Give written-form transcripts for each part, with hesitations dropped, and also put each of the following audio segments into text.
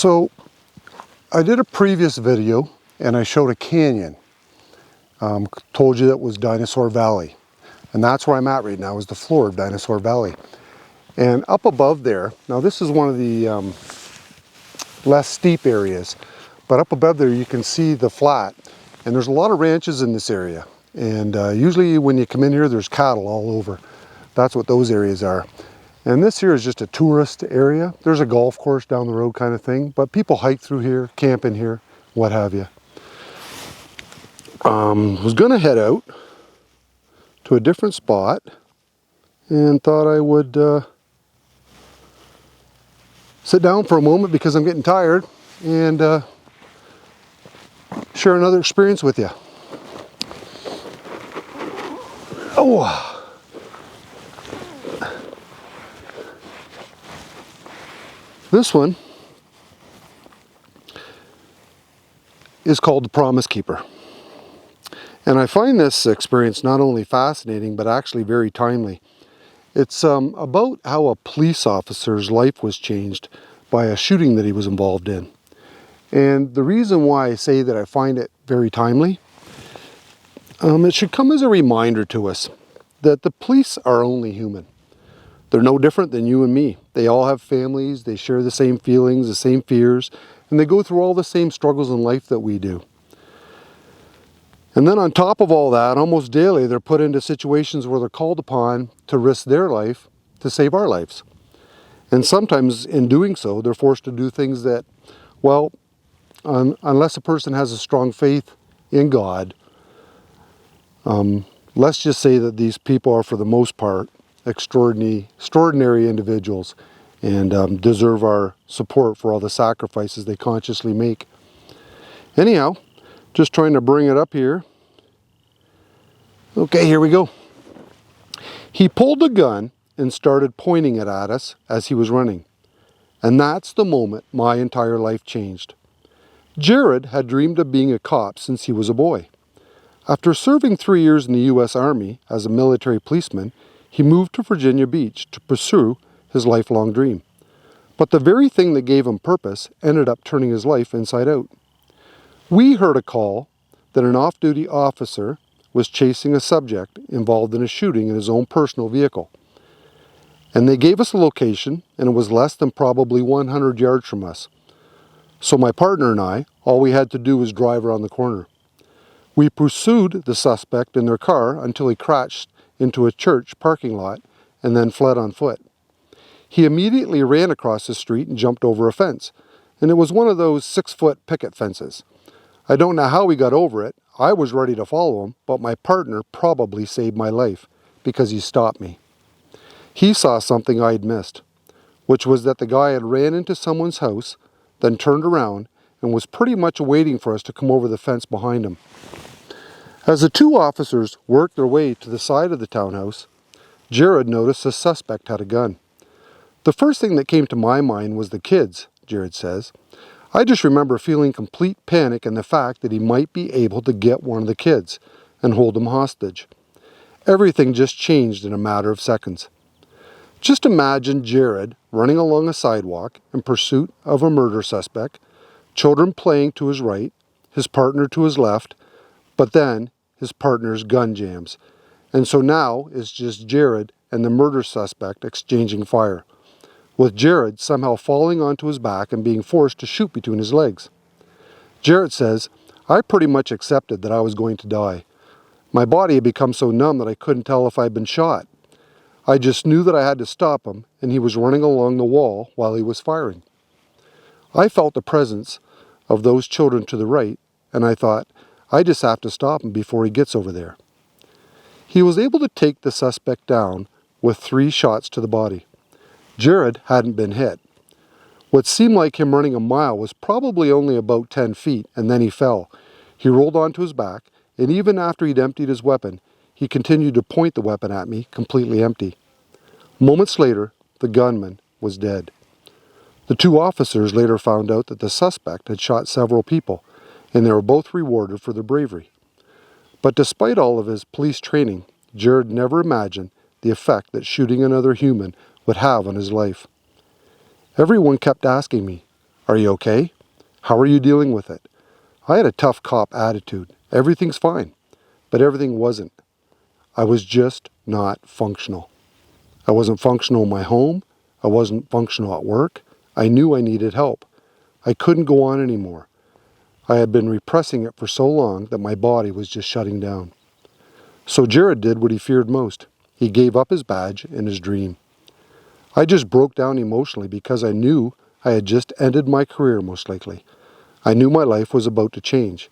So I did a previous video and I showed a canyon. Told you that was Dinosaur Valley. And that's where I'm at right now, is the floor of Dinosaur Valley. And up above there, now this is one of the less steep areas, but up above there you can see the flat. And there's a lot of ranches in this area. And usually when you come in here, there's cattle all over. That's what those areas are. And this here is just a tourist area. There's a golf course down the road kind of thing, but people hike through here, camp in here, what have you. Was gonna head out to a different spot and thought I would sit down for a moment because I'm getting tired and share another experience with you. Oh. This one is called the Promise Keeper. And I find this experience not only fascinating, but actually very timely. It's about how a police officer's life was changed by a shooting that he was involved in. And the reason why I say that I find it very timely, it should come as a reminder to us that the police are only human. They're no different than you and me. They all have families, they share the same feelings, the same fears, and they go through all the same struggles in life that we do. And then on top of all that, almost daily, they're put into situations where they're called upon to risk their life to save our lives. And sometimes in doing so, they're forced to do things that, well, unless a person has a strong faith in God, let's just say that these people are, for the most part, extraordinary individuals and deserve our support for all the sacrifices they consciously make. Anyhow, just trying to bring it up here. Okay, here we go. He pulled a gun and started pointing it at us as he was running. And that's the moment my entire life changed. Jared had dreamed of being a cop since he was a boy. After serving 3 years in the U.S. Army as a military policeman, he moved to Virginia Beach to pursue his lifelong dream. But the very thing that gave him purpose ended up turning his life inside out. We heard a call that an off-duty officer was chasing a subject involved in a shooting in his own personal vehicle. And they gave us a location, and it was less than probably 100 yards from us. So my partner and I, all we had to do was drive around the corner. We pursued the suspect in their car until he crashed into a church parking lot and then fled on foot. He immediately ran across the street and jumped over a fence, and it was one of those 6-foot picket fences. I don't know how he got over it. I was ready to follow him, but my partner probably saved my life because he stopped me. He saw something I had missed, which was that the guy had ran into someone's house, then turned around and was pretty much waiting for us to come over the fence behind him. As the two officers worked their way to the side of the townhouse, Jared noticed the suspect had a gun. The first thing that came to my mind was the kids, Jared says. I just remember feeling complete panic in the fact that he might be able to get one of the kids and hold him hostage. Everything just changed in a matter of seconds. Just imagine Jared running along a sidewalk in pursuit of a murder suspect, children playing to his right, his partner to his left, but then his partner's gun jams. And so now it's just Jared and the murder suspect exchanging fire, with Jared somehow falling onto his back and being forced to shoot between his legs. Jared says, I pretty much accepted that I was going to die. My body had become so numb that I couldn't tell if I'd been shot. I just knew that I had to stop him, and he was running along the wall while he was firing. I felt the presence of those children to the right, and I thought, I just have to stop him before he gets over there. He was able to take the suspect down with 3 shots to the body. Jared hadn't been hit. What seemed like him running a mile was probably only about 10 feet, and then he fell. He rolled onto his back, and even after he'd emptied his weapon, he continued to point the weapon at me, completely empty. Moments later, the gunman was dead. The 2 officers later found out that the suspect had shot several people, and they were both rewarded for their bravery. But despite all of his police training, Jared never imagined the effect that shooting another human would have on his life. Everyone kept asking me, Are you okay? How are you dealing with it? I had a tough cop attitude. Everything's fine. But everything wasn't. I was just not functional. I wasn't functional in my home. I wasn't functional at work. I knew I needed help. I couldn't go on anymore. I had been repressing it for so long that my body was just shutting down. So Jared did what he feared most. He gave up his badge and his dream. I just broke down emotionally because I knew I had just ended my career most likely. I knew my life was about to change.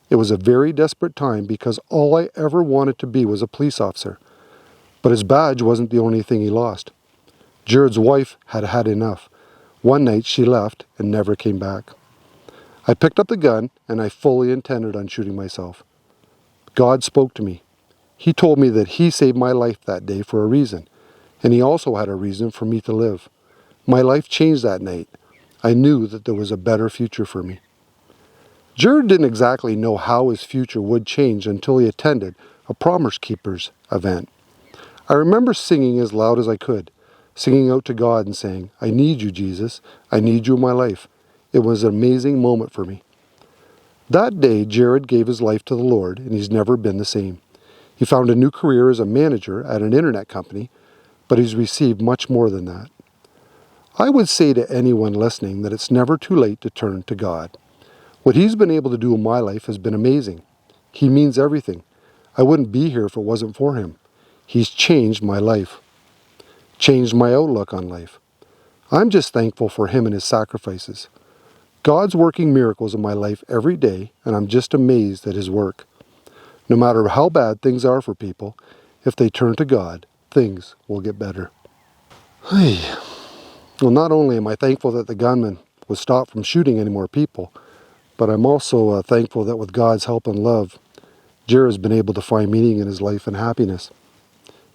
It was a very desperate time because all I ever wanted to be was a police officer. But his badge wasn't the only thing he lost. Jared's wife had had enough. One night she left and never came back. I picked up the gun and I fully intended on shooting myself. God spoke to me. He told me that he saved my life that day for a reason, and he also had a reason for me to live. My life changed that night. I knew that there was a better future for me. Jared didn't exactly know how his future would change until he attended a Promise Keepers event. I remember singing as loud as I could, singing out to God and saying, I need you, Jesus. I need you in my life. It was an amazing moment for me. That day, Jared gave his life to the Lord, and he's never been the same. He found a new career as a manager at an internet company, but he's received much more than that. I would say to anyone listening that it's never too late to turn to God. What he's been able to do in my life has been amazing. He means everything. I wouldn't be here if it wasn't for him. He's changed my life, changed my outlook on life. I'm just thankful for him and his sacrifices. God's working miracles in my life every day, and I'm just amazed at his work. No matter how bad things are for people, if they turn to God, things will get better. Hey. Well, not only am I thankful that the gunman was stopped from shooting any more people, but I'm also thankful that with God's help and love, Jared's been able to find meaning in his life and happiness.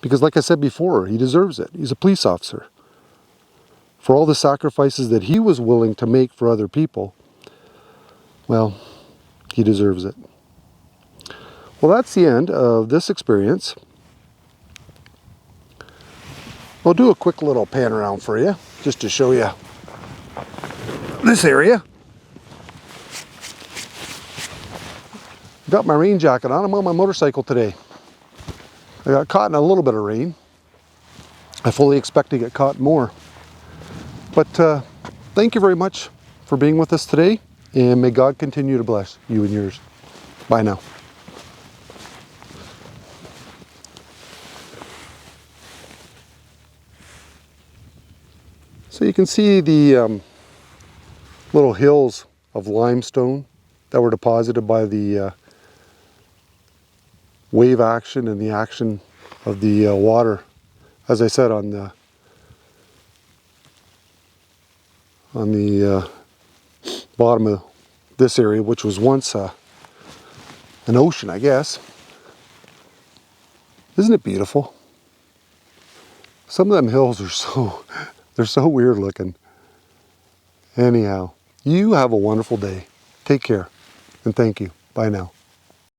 Because like I said before, he deserves it. He's a police officer. For all the sacrifices that he was willing to make for other people, well, he deserves it. Well, that's the end of this experience. I'll do a quick little pan around for you, just to show you this area. Got my rain jacket on. I'm on my motorcycle today. I got caught in a little bit of rain. I fully expect to get caught more. But thank you very much for being with us today, and may God continue to bless you and yours. Bye now. So you can see the little hills of limestone that were deposited by the wave action and the action of the water, as I said, on the bottom of this area, which was once an ocean, I guess. Isn't it beautiful? Some of them hills are they're so weird looking. Anyhow, you have a wonderful day. Take care, and thank you. Bye now.